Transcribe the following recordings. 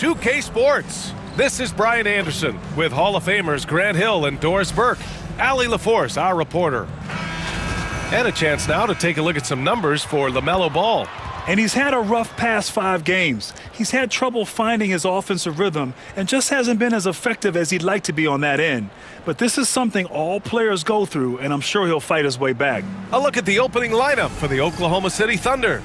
2K Sports. This is Brian Anderson with Hall of Famers Grant Hill and Doris Burke. Allie LaForce, our reporter. And a chance now to take a look at some numbers for LaMelo Ball. And he's had a rough past 5 games. He's had trouble finding his offensive rhythm and just hasn't been as effective as he'd like to be on that end. But this is something all players go through, and I'm sure he'll fight his way back. A look at the opening lineup for the Oklahoma City Thunder.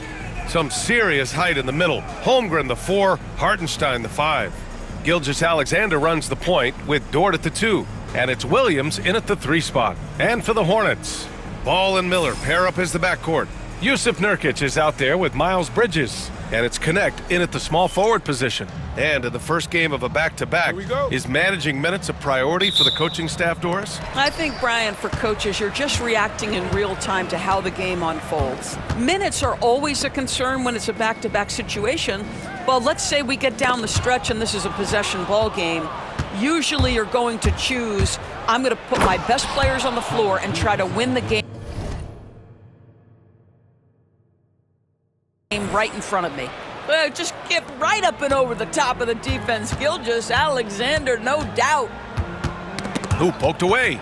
Some serious height in the middle. Holmgren the 4, Hartenstein the 5. Gilgeous-Alexander runs the point with Dort at the 2. And it's Williams in at the 3 spot. And for the Hornets, Ball and Miller pair up as the backcourt. Yusuf Nurkic is out there with Miles Bridges. And it's Connect in at the small forward position. And in the first game of a back-to-back, is managing minutes a priority for the coaching staff, Doris? I think, Brian, for coaches, you're just reacting in real time to how the game unfolds. Minutes are always a concern when it's a back-to-back situation. Well, let's say we get down the stretch and this is a possession ball game. Usually you're going to choose, I'm going to put my best players on the floor and try to win the game right in front of me. Just get right up and over the top of the defense. Gilgeous-Alexander, no doubt. Who poked away.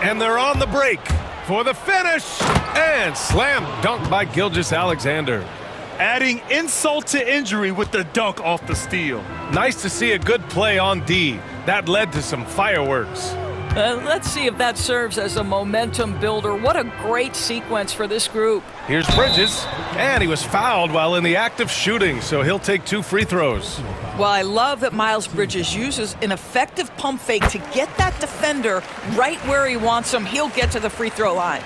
And they're on the break for the finish. And slam dunk by Gilgeous-Alexander. Adding insult to injury with the dunk off the steal. Nice to see a good play on D. That led to some fireworks. Let's see if that serves as a momentum builder. What a great sequence for this group. Here's Bridges, and he was fouled while in the act of shooting, so he'll take 2 free throws. Well, I love that Miles Bridges uses an effective pump fake to get that defender right where he wants him. He'll get to the free throw line.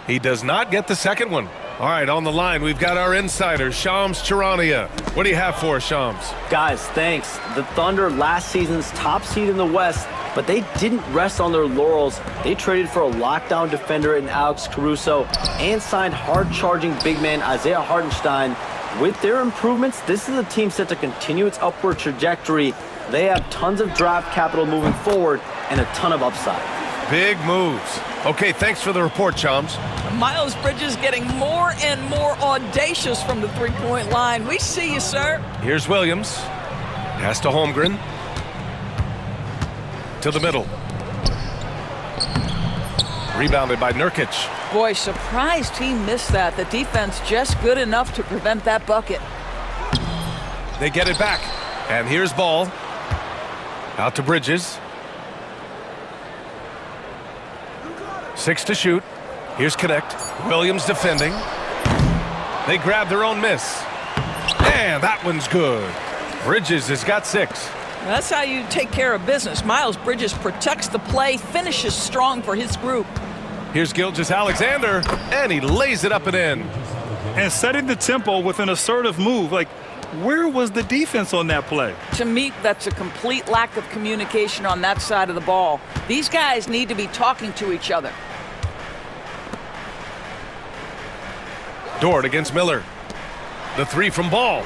He does not get the second one. All right, on the line, we've got our insider, Shams Charania. What do you have for us, Shams? Guys, thanks. The Thunder, last season's top seed in the West, but they didn't rest on their laurels. They traded for a lockdown defender in Alex Caruso and signed hard-charging big man Isaiah Hartenstein. With their improvements, this is a team set to continue its upward trajectory. They have tons of draft capital moving forward and a ton of upside. Big moves. Okay, thanks for the report, Shams. Miles Bridges getting more and more audacious from the three-point line. We see you, sir. Here's Williams. Pass to Holmgren. To the middle. Rebounded by Nurkic. Boy, surprised he missed that. The defense just good enough to prevent that bucket. They get it back. And here's Ball. Out to Bridges. 6 to shoot. Here's Connect. Williams defending. They grab their own miss. And that one's good. Bridges has got 6. That's how you take care of business. Miles Bridges protects the play, finishes strong for his group. Here's Gilgeous-Alexander, and he lays it up and in. And setting the tempo with an assertive move. Like, where was the defense on that play? To me, that's a complete lack of communication on that side of the ball. These guys need to be talking to each other. Dort against Miller. The 3 from Ball.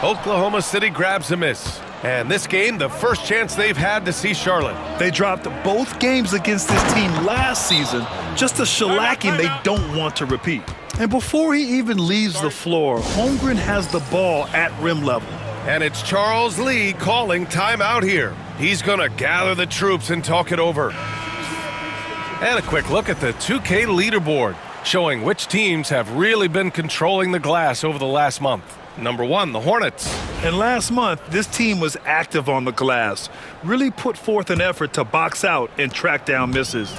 Oklahoma City grabs a miss. And this game, the first chance they've had to see Charlotte. They dropped both games against this team last season. Just a shellacking they don't want to repeat. And before he even leaves the floor, Holmgren has the ball at rim level. And it's Charles Lee calling timeout here. He's going to gather the troops and talk it over. And a quick look at the 2K leaderboard, showing which teams have really been controlling the glass over the last month. Number 1, the Hornets. And last month, this team was active on the glass, really put forth an effort to box out and track down misses.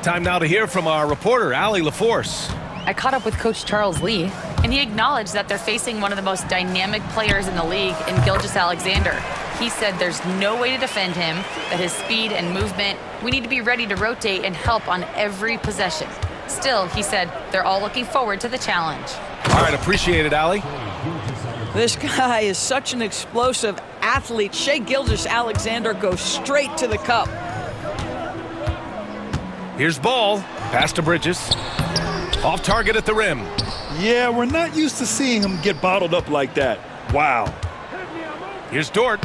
Time now to hear from our reporter, Allie LaForce. I caught up with Coach Charles Lee, and he acknowledged that they're facing one of the most dynamic players in the league in Gilgeous-Alexander. He said there's no way to defend him, that his speed and movement, we need to be ready to rotate and help on every possession. Still, he said, they're all looking forward to the challenge. All right, appreciate it, Allie. This guy is such an explosive athlete. Shai Gilgeous-Alexander goes straight to the cup. Here's Ball. Pass to Bridges. Off target at the rim. Yeah, we're not used to seeing him get bottled up like that. Wow. Here's Dort.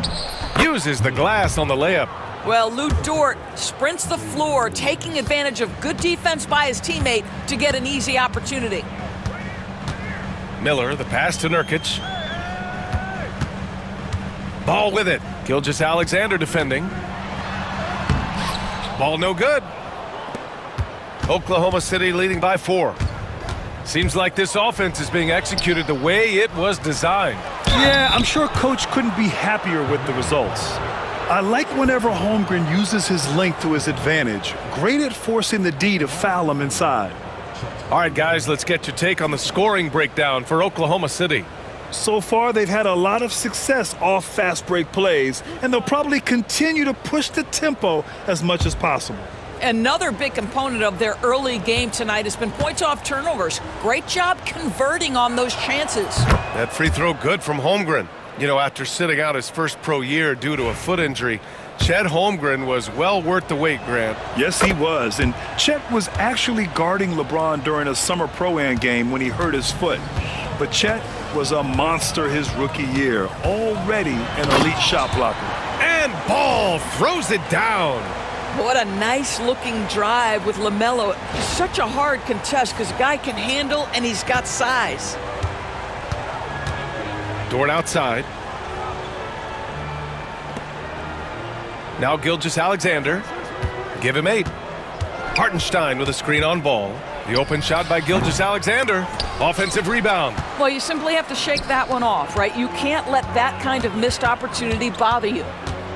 Uses the glass on the layup. Well, Lou Dort sprints the floor, taking advantage of good defense by his teammate to get an easy opportunity. Miller, the pass to Nurkic. Ball with it. Gilgeous-Alexander defending. Ball no good. Oklahoma City leading by 4. Seems like this offense is being executed the way it was designed. Yeah, I'm sure Coach couldn't be happier with the results. I like whenever Holmgren uses his length to his advantage. Great at forcing the D to foul him inside. All right, guys, let's get your take on the scoring breakdown for Oklahoma City. So far, they've had a lot of success off fast break plays, and they'll probably continue to push the tempo as much as possible. Another big component of their early game tonight has been points off turnovers. Great job converting on those chances. That free throw good from Holmgren. You know, after sitting out his first pro year due to a foot injury, Chet Holmgren was well worth the wait, Grant. Yes, he was. And Chet was actually guarding LeBron during a summer Pro-Am game when he hurt his foot. But Chet was a monster his rookie year, already an elite shot blocker. And Ball throws it down. What a nice-looking drive with LaMelo. Such a hard contest because the guy can handle and he's got size. Dort outside. Now Gilgeous-Alexander. Give him 8. Hartenstein with a screen on Ball. The open shot by Gilgeous-Alexander. Offensive rebound. Well, you simply have to shake that one off, right? You can't let that kind of missed opportunity bother you.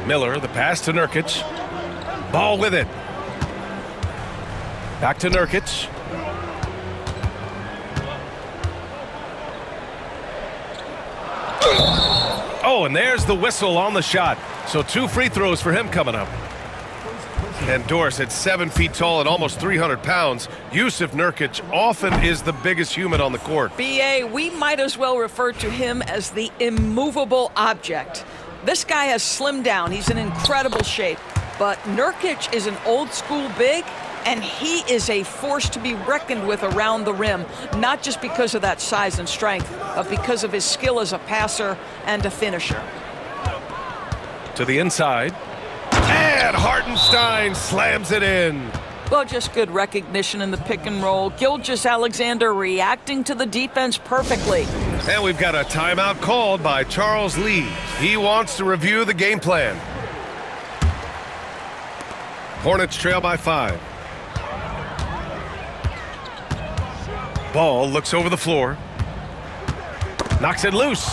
Miller, the pass to Nurkic. Ball with it. Back to Nurkic. Oh, and there's the whistle on the shot. So 2 free throws for him coming up. And Doris at 7 feet tall and almost 300 pounds. Yusuf Nurkic often is the biggest human on the court. BA, we might as well refer to him as the immovable object. This guy has slimmed down. He's in incredible shape. But Nurkic is an old-school big, and he is a force to be reckoned with around the rim, not just because of that size and strength, but because of his skill as a passer and a finisher. To the inside. And Hartenstein slams it in. Well, just good recognition in the pick and roll. Gilgeous-Alexander reacting to the defense perfectly. And we've got a timeout called by Charles Lee. He wants to review the game plan. Hornets trail by 5. Ball looks over the floor. Knocks it loose.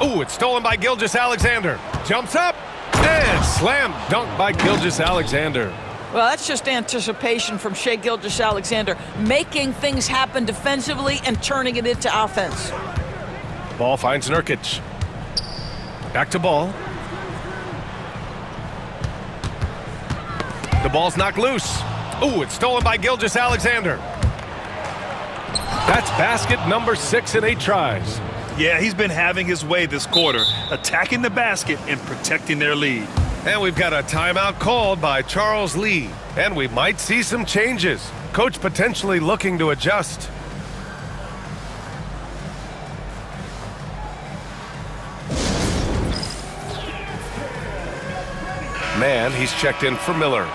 Ooh, it's stolen by Gilgeous-Alexander. Jumps up. And slam dunk by Gilgeous-Alexander. Well, that's just anticipation from Shai Gilgeous-Alexander, making things happen defensively and turning it into offense. Ball finds Nurkic. Back to Ball. The ball's knocked loose. Ooh, it's stolen by Gilgeous-Alexander. That's basket number 6 in 8 tries. Yeah, he's been having his way this quarter, attacking the basket and protecting their lead. And we've got a timeout called by Charles Lee. And we might see some changes. Coach potentially looking to adjust. Man, he's checked in for Miller.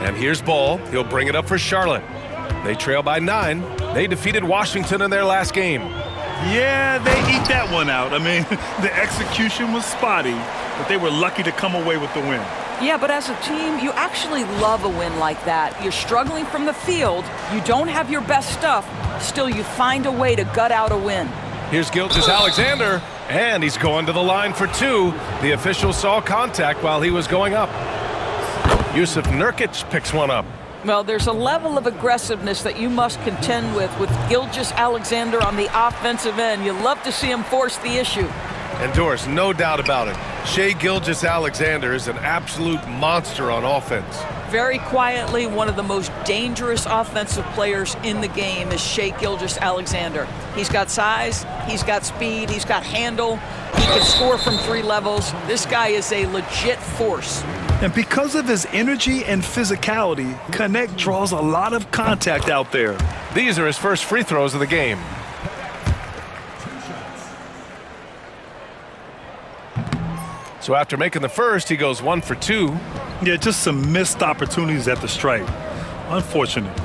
And here's Ball. He'll bring it up for Charlotte. They trail by 9. They defeated Washington in their last game. Yeah, they eat that one out. I mean, the execution was spotty, but they were lucky to come away with the win. Yeah, but as a team, you actually love a win like that. You're struggling from the field. You don't have your best stuff. Still, you find a way to gut out a win. Here's Gilgeous-Alexander, and he's going to the line for 2. The official saw contact while he was going up. Yusuf Nurkic picks one up. Well, there's a level of aggressiveness that you must contend with Gilgeous-Alexander on the offensive end. You love to see him force the issue. And Doris, no doubt about it, Shai Gilgeous-Alexander is an absolute monster on offense. Very quietly, one of the most dangerous offensive players in the game is Shai Gilgeous-Alexander. He's got size, he's got speed, he's got handle, he can score from 3 levels. This guy is a legit force. And because of his energy and physicality, Connect draws a lot of contact out there. These are his first free throws of the game. So after making the first, he goes 1 for 2. Yeah, just some missed opportunities at the stripe. Unfortunate.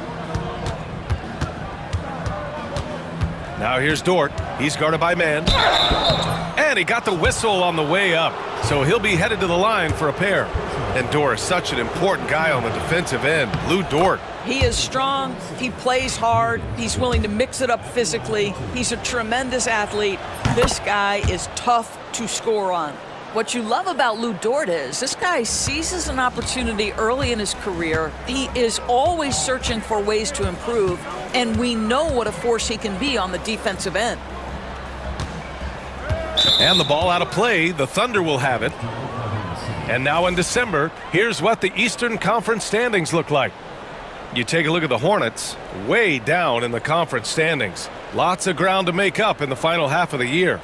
Now here's Dort. He's guarded by man. And he got the whistle on the way up. So he'll be headed to the line for a pair. And Dort is such an important guy on the defensive end. Lou Dort. He is strong, he plays hard, he's willing to mix it up physically, he's a tremendous athlete. This guy is tough to score on. What you love about Lou Dort is this guy seizes an opportunity early in his career. He is always searching for ways to improve, and we know what a force he can be on the defensive end. And the ball out of play. The Thunder will have it. And now in December, here's what the Eastern Conference standings look like. You take a look at the Hornets, way down in the conference standings. Lots of ground to make up in the final half of the year.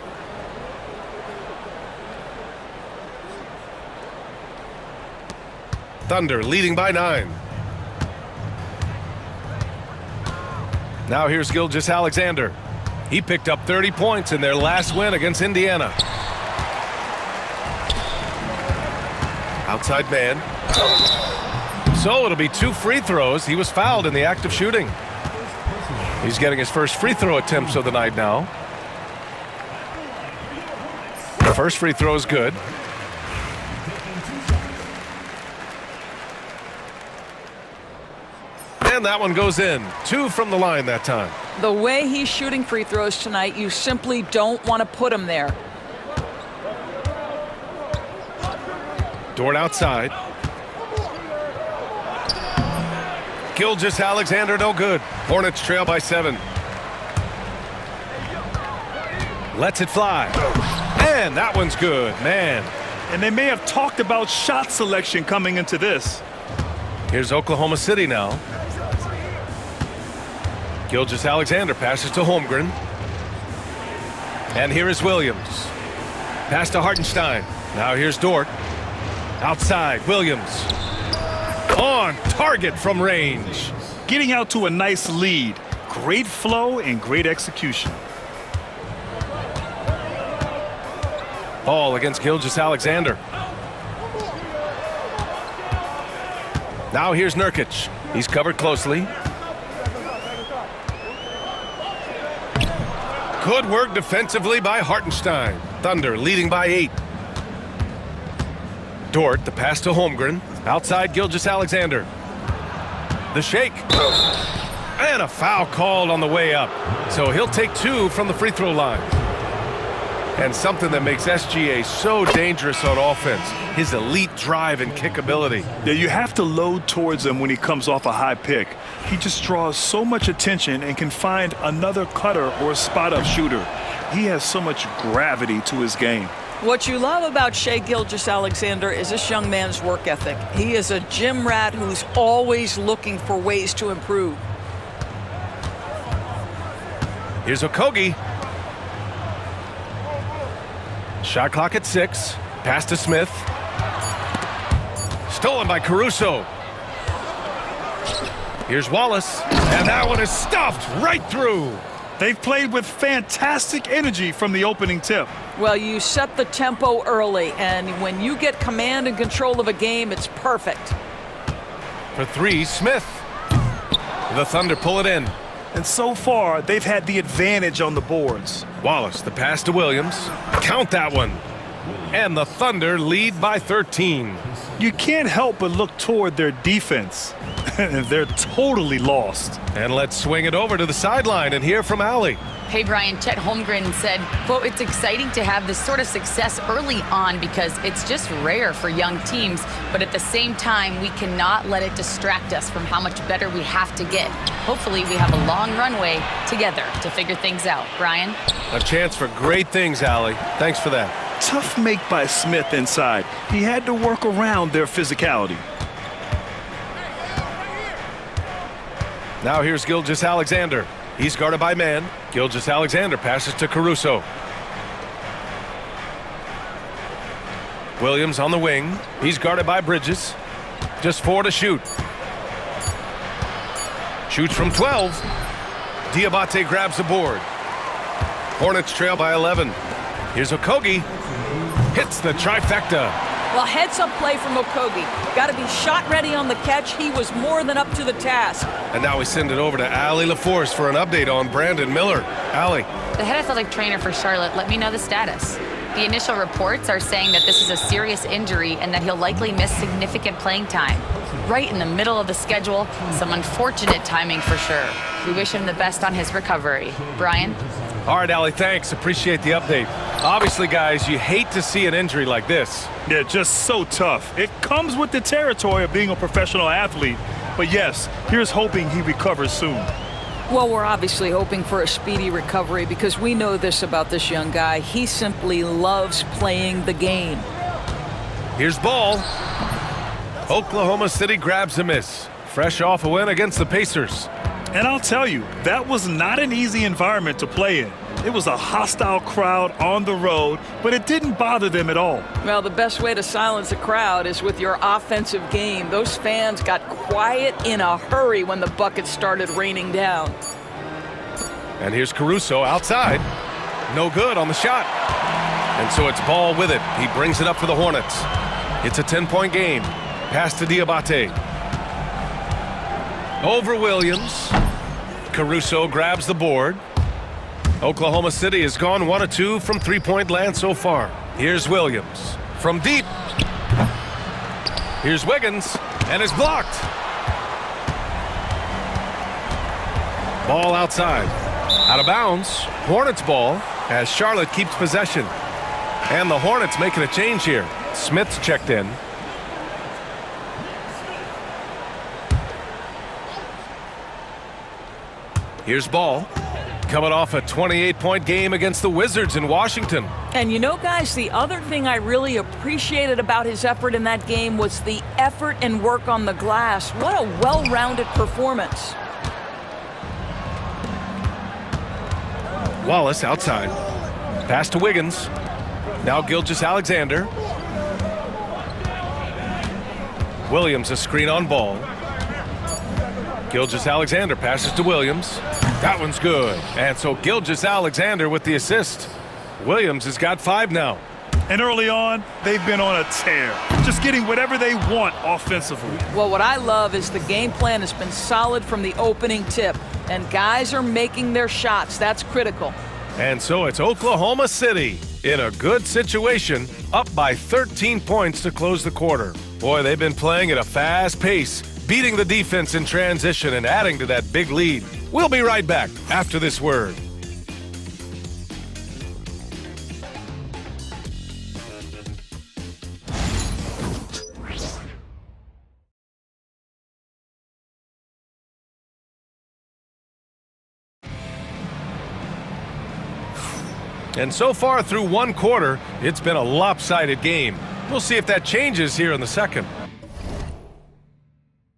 Thunder leading by 9. Now here's Gilgeous-Alexander. He picked up 30 points in their last win against Indiana. Outside man. So it'll be 2 free throws. He was fouled in the act of shooting. He's getting his first free throw attempts of the night now. The first free throw is good. And that one goes in. 2 from the line that time. The way he's shooting free throws tonight, you simply don't want to put him there. Dort outside. Gilgeous-Alexander no good. Hornets trail by 7. Lets it fly. And that one's good, man. And they may have talked about shot selection coming into this. Here's Oklahoma City now. Gilgeous-Alexander passes to Holmgren. And here is Williams. Pass to Hartenstein. Now here's Dort. Outside, Williams. On target from range. Getting out to a nice lead. Great flow and great execution. Ball against Gilgeous-Alexander. Now here's Nurkic. He's covered closely. Good work defensively by Hartenstein. Thunder leading by 8. Dort, the pass to Holmgren. Outside Gilgeous-Alexander. The shake. And a foul called on the way up. So he'll take 2 from the free throw line. And something that makes SGA so dangerous on offense, his elite drive and kick ability. Yeah, you have to load towards him when he comes off a high pick. He just draws so much attention and can find another cutter or a spot-up shooter. He has so much gravity to his game. What you love about Shai Gilgeous-Alexander is this young man's work ethic. He is a gym rat who's always looking for ways to improve. Here's Okogie. Shot clock at 6. Pass to Smith. Stolen by Caruso. Here's Wallace. And that one is stuffed right through. They've played with fantastic energy from the opening tip. Well, you set the tempo early, and when you get command and control of a game, it's perfect. For 3, Smith. The Thunder pull it in. And so far, they've had the advantage on the boards. Wallace, the pass to Williams. Count that one. And the Thunder lead by 13. You can't help but look toward their defense. They're totally lost. And let's swing it over to the sideline and hear from Allie. Hey, Brian, Chet Holmgren said, quote, "It's exciting to have this sort of success early on because it's just rare for young teams, but at the same time, we cannot let it distract us from how much better we have to get. Hopefully, we have a long runway together to figure things out." Brian? A chance for great things, Allie. Thanks for that. Tough make by Smith inside. He had to work around their physicality. Now here's Gilgeous-Alexander. He's guarded by man. Gilgeous-Alexander passes to Caruso. Williams on the wing. He's guarded by Bridges. Just 4 to shoot. Shoots from 12. Diabate grabs the board. Hornets trail by 11. Here's Okogie. Hits the trifecta. Well, heads-up play from Okogie. Got to be shot ready on the catch. He was more than up to the task. And now we send it over to Allie LaForce for an update on Brandon Miller. Allie. The head athletic trainer for Charlotte let me know the status. The initial reports are saying that this is a serious injury and that he'll likely miss significant playing time. Right in the middle of the schedule, some unfortunate timing for sure. We wish him the best on his recovery. Brian? All right, Allie, thanks. Appreciate the update. Obviously, guys, you hate to see an injury like this. Yeah, just so tough. It comes with the territory of being a professional athlete. But yes, here's hoping he recovers soon. Well, we're obviously hoping for a speedy recovery because we know this about this young guy. He simply loves playing the game. Here's ball. Oklahoma City grabs a miss. Fresh off a win against the Pacers. And I'll tell you, that was not an easy environment to play in. It was a hostile crowd on the road, but it didn't bother them at all. Well, the best way to silence a crowd is with your offensive game. Those fans got quiet in a hurry when the buckets started raining down. And here's Caruso outside. No good on the shot. And so it's Ball with it. He brings it up for the Hornets. It's a 10-point game. Pass to Diabate. Over Williams. Caruso grabs the board. Oklahoma City has gone 1 of 2 from three-point land so far. Here's Williams from deep. Here's Wiggins, and it's blocked. Ball outside. Out of bounds. Hornets ball as Charlotte keeps possession. And the Hornets making a change here. Smith's checked in. Here's Ball. Coming off a 28-point game against the Wizards in Washington. And you know, guys, the other thing I really appreciated about his effort in that game was the effort and work on the glass. What a well-rounded performance. Wallace outside. Pass to Wiggins. Now Gilgeous-Alexander. Williams a screen on Ball. Gilgeous-Alexander passes to Williams. That one's good. And so Gilgeous-Alexander with the assist. Williams has got 5 now. And early on, they've been on a tear, just getting whatever they want offensively. Well, what I love is the game plan has been solid from the opening tip, and guys are making their shots. That's critical. And so it's Oklahoma City in a good situation, up by 13 points to close the quarter. Boy, they've been playing at a fast pace, beating the defense in transition and adding to that big lead. We'll be right back after this word. And so far through one quarter, it's been a lopsided game. We'll see if that changes here in the second.